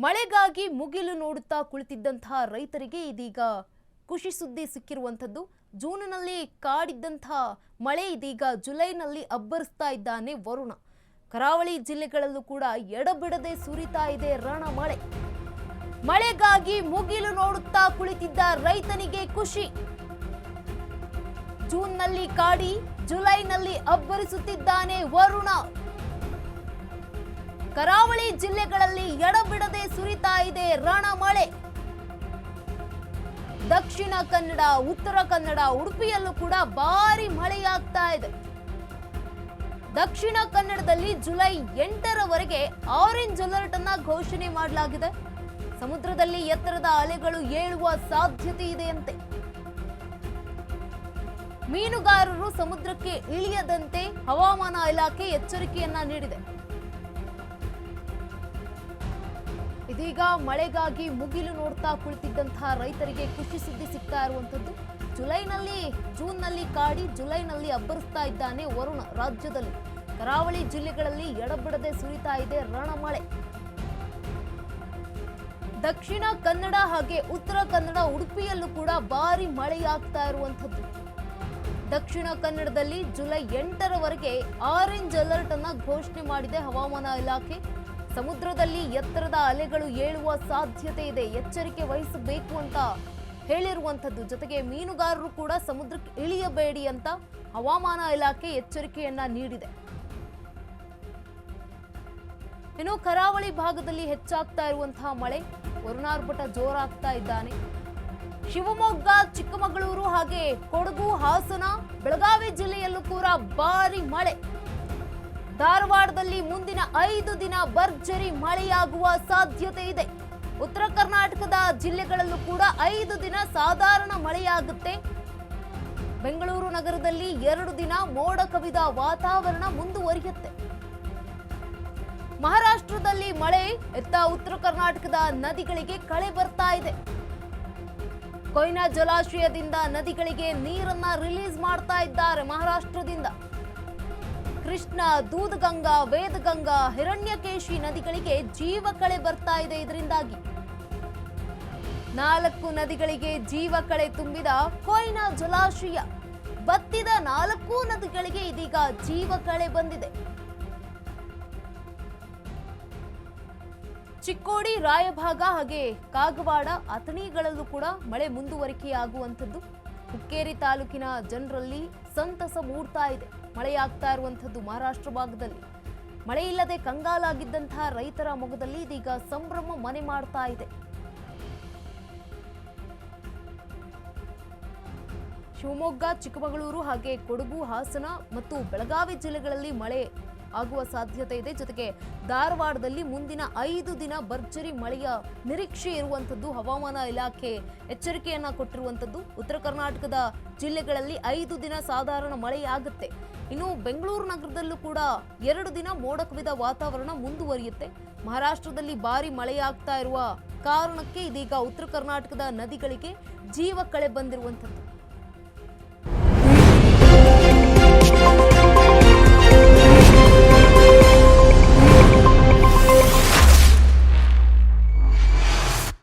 ಮಳೆಗಾಗಿ ಮುಗಿಲು ನೋಡುತ್ತಾ ಕುಳಿತಿದ್ದಂತಹ ರೈತರಿಗೆ ಇದೀಗ ಖುಷಿ ಸುದ್ದಿ ಸಿಕ್ಕಿರುವಂತದ್ದು. ಜೂನ್ನಲ್ಲಿ ಕಾಡಿದ್ದಂತಹ ಮಳೆ ಇದೀಗ ಜುಲೈನಲ್ಲಿ ಅಬ್ಬರಿಸ್ತಾ ಇದ್ದಾನೆ ವರುಣ. ಕರಾವಳಿ ಜಿಲ್ಲೆಗಳಲ್ಲೂ ಕೂಡ ಎಡಬಿಡದೆ ಸುರಿತಾ ಇದೆ ರಣ ಮಳೆ. ಮಳೆಗಾಗಿ ಮುಗಿಲು ನೋಡುತ್ತಾ ಕುಳಿತಿದ್ದ ರೈತನಿಗೆ ಖುಷಿ. ಜೂನ್ನಲ್ಲಿ ಕಾಡಿ ಜುಲೈನಲ್ಲಿ ಅಬ್ಬರಿಸುತ್ತಿದ್ದಾನೆ ವರುಣ. ಕರಾವಳಿ ಜಿಲ್ಲೆಗಳಲ್ಲಿ ಎಡಬಿಡದೆ ಸುರಿತಾ ಇದೆ ರಣ ಮಳೆ. ದಕ್ಷಿಣ ಕನ್ನಡ, ಉತ್ತರ ಕನ್ನಡ, ಉಡುಪಿಯಲ್ಲೂ ಕೂಡ ಭಾರಿ ಮಳೆಯಾಗ್ತಾ ಇದೆ. ದಕ್ಷಿಣ ಕನ್ನಡದಲ್ಲಿ ಜುಲೈ 8ರವರೆಗೆ ಆರೆಂಜ್ ಅಲರ್ಟ್ ಅನ್ನ ಘೋಷಣೆ ಮಾಡಲಾಗಿದೆ. ಸಮುದ್ರದಲ್ಲಿ ಎತ್ತರದ ಅಲೆಗಳು ಏಳುವ ಸಾಧ್ಯತೆ ಇದೆಯಂತೆ. ಮೀನುಗಾರರು ಸಮುದ್ರಕ್ಕೆ ಇಳಿಯದಂತೆ ಹವಾಮಾನ ಇಲಾಖೆ ಎಚ್ಚರಿಕೆಯನ್ನ ನೀಡಿದೆ. ಇದೀಗ ಮಳೆಗಾಗಿ ಮುಗಿಲು ನೋಡ್ತಾ ಕುಳಿತಿದ್ದಂತಹ ರೈತರಿಗೆ ಖುಷಿ ಸುದ್ದಿ ಸಿಗ್ತಾ ಇರುವಂತದ್ದು. ಜೂನ್ನಲ್ಲಿ ಕಾಡಿ ಜುಲೈನಲ್ಲಿ ಅಬ್ಬರಿಸ್ತಾ ಇದ್ದಾನೆ ವರುಣ. ರಾಜ್ಯದಲ್ಲಿ ಕರಾವಳಿ ಜಿಲ್ಲೆಗಳಲ್ಲಿ ಎಡಬಿಡದೆ ಸುರಿತಾ ಇದೆ ರಣಮಳೆ. ದಕ್ಷಿಣ ಕನ್ನಡ ಹಾಗೆ ಉತ್ತರ ಕನ್ನಡ, ಉಡುಪಿಯಲ್ಲೂ ಕೂಡ ಭಾರಿ ಮಳೆಯಾಗ್ತಾ ಇರುವಂತದ್ದು. ದಕ್ಷಿಣ ಕನ್ನಡದಲ್ಲಿ ಜುಲೈ 8ರವರೆಗೆ ಆರೆಂಜ್ ಅಲರ್ಟ್ ಅನ್ನ ಘೋಷಣೆ ಮಾಡಿದೆ ಹವಾಮಾನ ಇಲಾಖೆ. ಸಮುದ್ರದಲ್ಲಿ ಎತ್ತರದ ಅಲೆಗಳು ಏಳುವ ಸಾಧ್ಯತೆ ಇದೆ, ಎಚ್ಚರಿಕೆ ವಹಿಸಬೇಕು ಅಂತ ಹೇಳಿರುವಂತದ್ದು. ಜೊತೆಗೆ ಮೀನುಗಾರರು ಕೂಡ ಸಮುದ್ರಕ್ಕೆ ಇಳಿಯಬೇಡಿ ಅಂತ ಹವಾಮಾನ ಇಲಾಖೆ ಎಚ್ಚರಿಕೆಯನ್ನ ನೀಡಿದೆ. ಇನ್ನು ಕರಾವಳಿ ಭಾಗದಲ್ಲಿ ಹೆಚ್ಚಾಗ್ತಾ ಇರುವಂತಹ ಮಳೆ, ವರುಣಾರ್ಭಟ ಜೋರಾಗ್ತಾ ಇದ್ದಾನೆ. ಶಿವಮೊಗ್ಗ, ಚಿಕ್ಕಮಗಳೂರು ಹಾಗೆ ಕೊಡಗು, ಹಾಸನ, ಬೆಳಗಾವಿ ಜಿಲ್ಲೆಯಲ್ಲೂ ಕೂಡ ಭಾರಿ ಮಳೆ. ಧಾರವಾಡದಲ್ಲಿ ಮುಂದಿನ 5 ದಿನ ಭರ್ಜರಿ ಮಳೆಯಾಗುವ ಸಾಧ್ಯತೆ ಇದೆ. ಉತ್ತರ ಕರ್ನಾಟಕದ ಜಿಲ್ಲೆಗಳಲ್ಲೂ ಕೂಡ 5 ದಿನ ಸಾಧಾರಣ ಮಳೆಯಾಗುತ್ತೆ. ಬೆಂಗಳೂರು ನಗರದಲ್ಲಿ 2 ದಿನ ಮೋಡ ಕವಿದ ವಾತಾವರಣ ಮುಂದುವರಿಯುತ್ತೆ. ಮಹಾರಾಷ್ಟ್ರದಲ್ಲಿ ಮಳೆ ಎತ್ತ ಉತ್ತರ ಕರ್ನಾಟಕದ ನದಿಗಳಿಗೆ ಕಳೆ ಬರ್ತಾ ಇದೆ. ಕೊಯ್ನಾ ಜಲಾಶಯದಿಂದ ನದಿಗಳಿಗೆ ನೀರನ್ನ ರಿಲೀಸ್ ಮಾಡ್ತಾ ಇದ್ದಾರೆ ಮಹಾರಾಷ್ಟ್ರದಿಂದ. ಕೃಷ್ಣ, ದೂದಗಂಗಾ, ವೇದಗಂಗಾ, ಹಿರಣ್ಯಕೇಶಿ ನದಿಗಳಿಗೆ ಜೀವ ಕಳೆ ಬರ್ತಾ ಇದೆ. ಇದರಿಂದಾಗಿ 4 ನದಿಗಳಿಗೆ ಜೀವ ಕಳೆ ತುಂಬಿದ ಕೊಯ್ನಾ ಜಲಾಶಯ ಬತ್ತಿದ 4 ನದಿಗಳಿಗೆ ಇದೀಗ ಜೀವ ಕಳೆ ಬಂದಿದೆ. ಚಿಕ್ಕೋಡಿ, ರಾಯಭಾಗ ಹಾಗೆ ಕಾಗವಾಡ, ಅಥಣಿಗಳಲ್ಲೂ ಕೂಡ ಮಳೆ ಮುಂದುವರಿಕೆಯಾಗುವಂಥದ್ದು. ಹುಕ್ಕೇರಿ ತಾಲೂಕಿನ ಜನರಲ್ಲಿ ಸಂತಸ ಮೂಡ್ತಾ ಇದೆ. ಮಳೆಯಾಗ್ತಾ ಇರುವಂಥದ್ದು ಮಹಾರಾಷ್ಟ್ರ ಭಾಗದಲ್ಲಿ. ಮಳೆ ಇಲ್ಲದೆ ಕಂಗಾಲಾಗಿದ್ದಂತಹ ರೈತರ ಮೊಗದಲ್ಲಿ ಇದೀಗ ಸಂಭ್ರಮ ಮನೆ ಮಾಡ್ತಾ ಇದೆ. ಶಿವಮೊಗ್ಗ, ಚಿಕ್ಕಮಗಳೂರು ಹಾಗೆ ಕೊಡಗು, ಹಾಸನ ಮತ್ತು ಬೆಳಗಾವಿ ಜಿಲ್ಲೆಗಳಲ್ಲಿ ಮಳೆ ಆಗುವ ಸಾಧ್ಯತೆ ಇದೆ. ಜೊತೆಗೆ ಧಾರವಾಡದಲ್ಲಿ ಮುಂದಿನ 5 ದಿನ ಭರ್ಜರಿ ಮಳೆಯ ನಿರೀಕ್ಷೆ ಇರುವಂತದ್ದು. ಹವಾಮಾನ ಇಲಾಖೆ ಎಚ್ಚರಿಕೆಯನ್ನ ಕೊಟ್ಟಿರುವಂತದ್ದು. ಉತ್ತರ ಕರ್ನಾಟಕದ ಜಿಲ್ಲೆಗಳಲ್ಲಿ 5 ದಿನ ಸಾಧಾರಣ ಮಳೆಯಾಗುತ್ತೆ. ಇನ್ನು ಬೆಂಗಳೂರು ನಗರದಲ್ಲೂ ಕೂಡ 2 ದಿನ ಮೋಡ ಕವಿದ ವಾತಾವರಣ ಮುಂದುವರಿಯುತ್ತೆ. ಮಹಾರಾಷ್ಟ್ರದಲ್ಲಿ ಭಾರಿ ಮಳೆಯಾಗ್ತಾ ಇರುವ ಕಾರಣಕ್ಕೆ ಇದೀಗ ಉತ್ತರ ಕರ್ನಾಟಕದ ನದಿಗಳಿಗೆ ಜೀವ ಕಳೆ ಬಂದಿರುವಂತದ್ದು.